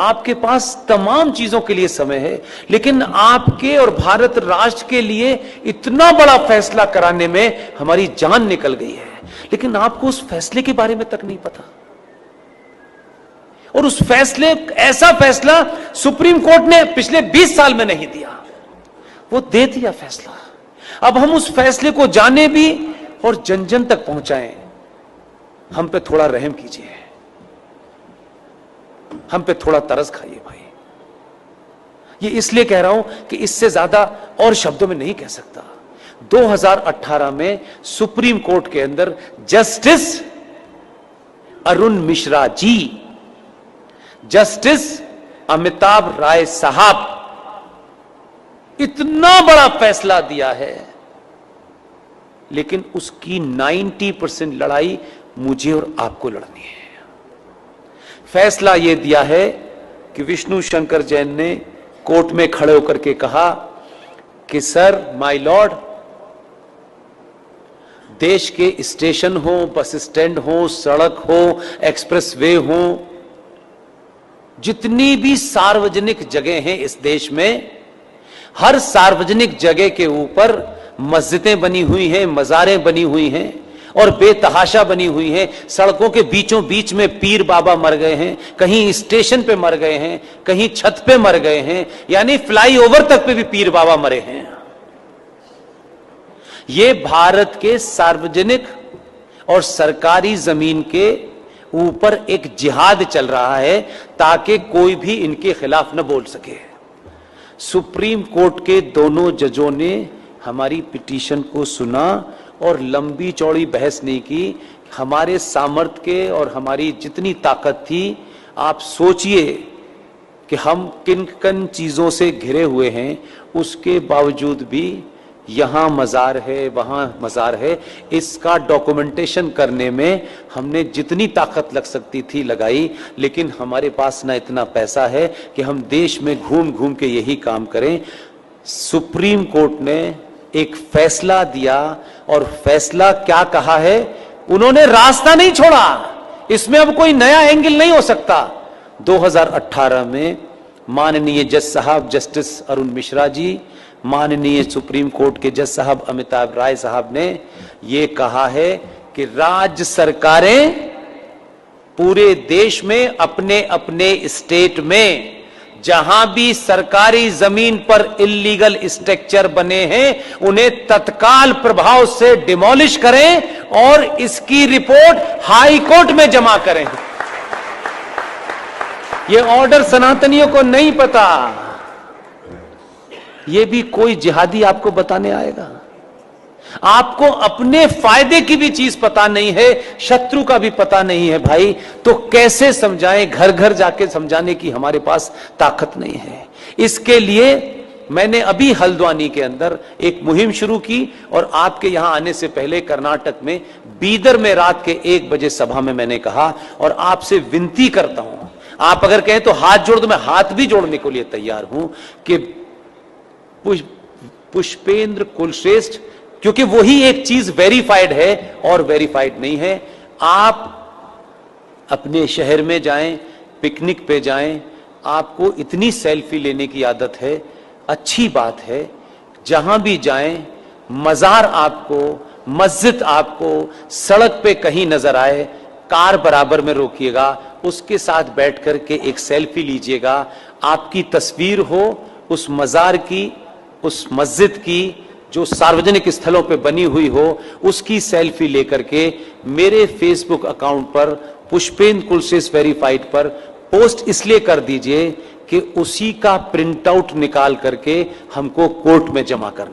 आपके पास तमाम चीजों के लिए समय है, लेकिन आपके और भारत राष्ट्र के लिए इतना बड़ा फैसला कराने में हमारी जान निकल गई है, लेकिन आपको उस फैसले के बारे में तक नहीं पता। और उस फैसले, ऐसा फैसला सुप्रीम कोर्ट ने पिछले 20 साल में नहीं दिया, वो दे दिया फैसला। अब हम उस फैसले को जाने भी और जन जन तक पहुंचाएं। हम पे थोड़ा रहम कीजिए, हम पे थोड़ा तरस खाइए भाई। ये इसलिए कह रहा हूं कि इससे ज्यादा और शब्दों में नहीं कह सकता। 2018 में सुप्रीम कोर्ट के अंदर जस्टिस अरुण मिश्रा जी, जस्टिस अमिताभ राय साहब इतना बड़ा फैसला दिया है, लेकिन उसकी 90% लड़ाई मुझे और आपको लड़नी है। फैसला यह दिया है कि विष्णु शंकर जैन ने कोर्ट में खड़े होकर के कहा कि सर, माय लॉर्ड, देश के स्टेशन हो, बस स्टैंड हो, सड़क हो, एक्सप्रेसवे हो, जितनी भी सार्वजनिक जगह हैं इस देश में, हर सार्वजनिक जगह के ऊपर मस्जिदें बनी हुई हैं, मज़ारें बनी हुई हैं और बेतहाशा बनी हुई हैं। सड़कों के बीचों बीच में पीर बाबा मर गए हैं, कहीं स्टेशन पे मर गए हैं, कहीं छत पे मर गए हैं, यानी फ्लाईओवर तक पे भी पीर बाबा मरे हैं। ये भारत के सार्वजनिक और सरकारी जमीन के ऊपर एक जिहाद चल रहा है ताकि कोई भी इनके खिलाफ न बोल सके। सुप्रीम कोर्ट के दोनों जजों ने हमारी पिटीशन को सुना और लंबी चौड़ी बहस नहीं की। हमारे सामर्थ्य के और हमारी जितनी ताकत थी, आप सोचिए कि हम किन किन चीजों से घिरे हुए हैं, उसके बावजूद भी यहां मजार है, वहां मजार है, इसका डॉक्यूमेंटेशन करने में हमने जितनी ताकत लग सकती थी लगाई, लेकिन हमारे पास ना इतना पैसा है कि हम देश में घूम घूम के यही काम करें। सुप्रीम कोर्ट ने एक फैसला दिया और फैसला क्या कहा है, उन्होंने रास्ता नहीं छोड़ा, इसमें अब कोई नया एंगल नहीं हो सकता। 2018 में माननीय जज साहब जस्टिस अरुण मिश्रा जी, माननीय सुप्रीम कोर्ट के जज साहब अमिताभ राय साहब ने यह कहा है कि राज्य सरकारें पूरे देश में अपने अपने स्टेट में जहां भी सरकारी जमीन पर इल्लीगल स्ट्रक्चर बने हैं, उन्हें तत्काल प्रभाव से डिमोलिश करें और इसकी रिपोर्ट हाई कोर्ट में जमा करें। यह ऑर्डर सनातनियों को नहीं पता, यह भी कोई जिहादी आपको बताने आएगा। आपको अपने फायदे की भी चीज पता नहीं है, शत्रु का भी पता नहीं है भाई, तो कैसे समझाएं? घर घर जाके समझाने की हमारे पास ताकत नहीं है। इसके लिए मैंने अभी हल्द्वानी के अंदर एक मुहिम शुरू की और आपके यहां आने से पहले कर्नाटक में बीदर में रात के 1 बजे सभा में मैंने कहा, और आपसे विनती करता हूं, आप अगर कहें तो हाथ जोड़ दो, मैं हाथ भी जोड़ने के लिए तैयार हूं कि पुष्पेंद्र कुलश्रेष्ठ, क्योंकि वही एक चीज वेरीफाइड है और वेरीफाइड नहीं है। आप अपने शहर में जाएं, पिकनिक पे जाएं, आपको इतनी सेल्फी लेने की आदत है, अच्छी बात है। जहां भी जाएं, मजार आपको, मस्जिद आपको सड़क पे कहीं नजर आए, कार बराबर में रोकिएगा, उसके साथ बैठ करके एक सेल्फी लीजिएगा। आपकी तस्वीर हो उस मजार की, उस मस्जिद की जो सार्वजनिक स्थलों पे बनी हुई हो, उसकी सेल्फी लेकर के मेरे फेसबुक अकाउंट पर पुष्पेंद्र कुलश्रेष्ठ वेरीफाइड पर पोस्ट इसलिए कर दीजिए कि उसी का प्रिंट आउट निकाल करके हमको कोर्ट में जमा करना।